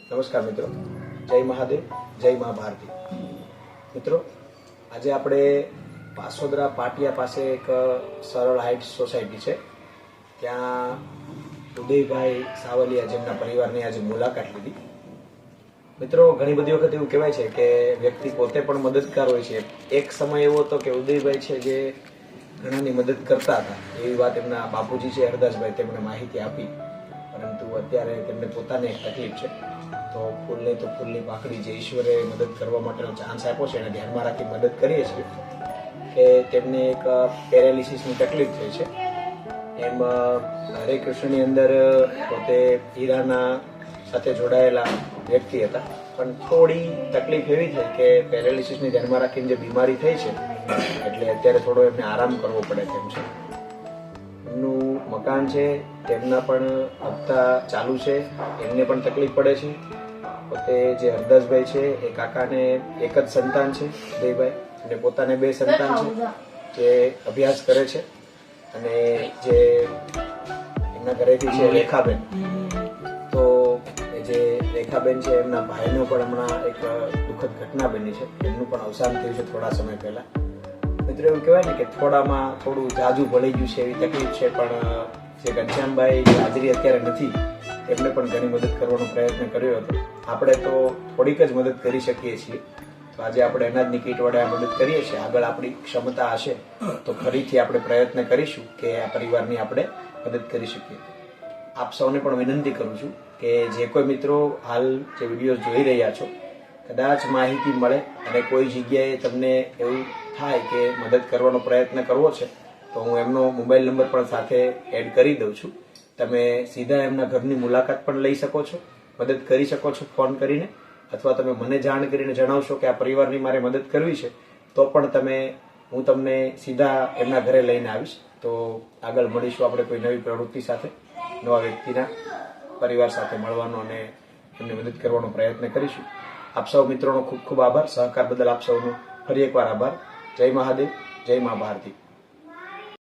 નમસ્કાર મિત્રો, જય મહાદેવ, જય મા ભારતી. મિત્રો, આજે આપણે પાસોદરા પાટિયા પાસે એક સરળ હાઇટ્સ સોસાયટી છે, ત્યાં ઉદયભાઈ સાવલિયા જેમના પરિવારની આજે મુલાકાત લીધી. મિત્રો, ઘણી બધી વખત એવું કહેવાય છે કે વ્યક્તિ પોતે પણ મદદગાર હોય છે. એક સમય એવો હતો કે ઉદયભાઈ છે જે ઘણાની મદદ કરતા હતા, એવી વાત એમના બાપુજી છે હરદાસભાઈ તેમણે માહિતી આપી. પરંતુ અત્યારે તેમને પોતાને એક તકલીફ છે, તો ફૂલને તો ફૂલની પાકડી જે ઈશ્વરે મદદ કરવા માટેનો ચાન્સ આપ્યો છે એને ધ્યાનમાં રાખી મદદ કરીએ છીએ કે તેમને એક પેરાલિસિસની તકલીફ થઈ છે. એમ હરે કૃષ્ણની અંદર પોતે હીરાના સાથે જોડાયેલા વ્યક્તિ હતા, પણ થોડી તકલીફ એવી થઈ કે પેરાલિસિસને ધ્યાનમાં રાખીને જે બીમારી થઈ છે એટલે અત્યારે થોડો એમને આરામ કરવો પડે તેમ છે. એમનું મકાન છે, તેમના પણ હપ્તા ચાલુ છે, એમને પણ તકલીફ પડે છે. પોતે જે હરદાસભાઈ છે એ કાકાને એક જ સંતાન છે ઉદયભાઈ, અને પોતાને 2 સંતાન છે જે અભ્યાસ કરે છે. અને જે એમના ઘરેથી છે રેખાબેન, તો જે રેખાબેન છે એમના ભાઈનો પણ હમણાં એક દુઃખદ ઘટના બની છે, એમનું પણ અવસાન થયું છે થોડા સમય પહેલા. મિત્રો, એવું કહેવાય ને કે થોડામાં થોડું જાજુ ભળી ગયું છે એવી તકલીફ છે, પણ જે ઘનશ્યામભાઈ હાજરી અત્યારે નથી, એમને પણ ઘણી મદદ કરવાનો પ્રયત્ન કર્યો હતો. આપણે તો થોડીક જ મદદ કરી શકીએ છીએ, તો આજે આપણે અનાજની કીટ વડે આ મદદ કરીએ છીએ. આગળ આપણી ક્ષમતા હશે તો ફરીથી આપણે પ્રયત્ન કરીશું કે આ પરિવારની આપણે મદદ કરી શકીએ. આપ સૌને પણ વિનંતી કરું છું કે જે કોઈ મિત્રો હાલ જે વિડીયો જોઈ રહ્યા છો, કદાચ માહિતી મળે અને કોઈ જગ્યાએ તમને એવું થાય કે મદદ કરવાનો પ્રયત્ન કરવો છે, તો હું એમનો મોબાઈલ નંબર પણ સાથે એડ કરી દઉં છું. તમે સીધા એમના ઘરની મુલાકાત પણ લઈ શકો છો, મદદ કરી શકો છો ફોન કરીને, અથવા તમે મને જાણ કરીને જણાવશો કે આ પરિવારની મારે મદદ કરવી છે, તો પણ હું તમને સીધા એમના ઘરે લઈને આવીશ. તો આગળ મળીશું આપણે કોઈ નવી પ્રવૃત્તિ સાથે, નવા વ્યક્તિના પરિવાર સાથે મળવાનો અને એમને મદદ કરવાનો પ્રયત્ન કરીશું. આપ સૌ મિત્રોનો ખૂબ ખૂબ આભાર. સહકાર બદલ આપ સૌનો ફરી એકવાર આભાર. જય મહાદેવ, જય મા ભારતી.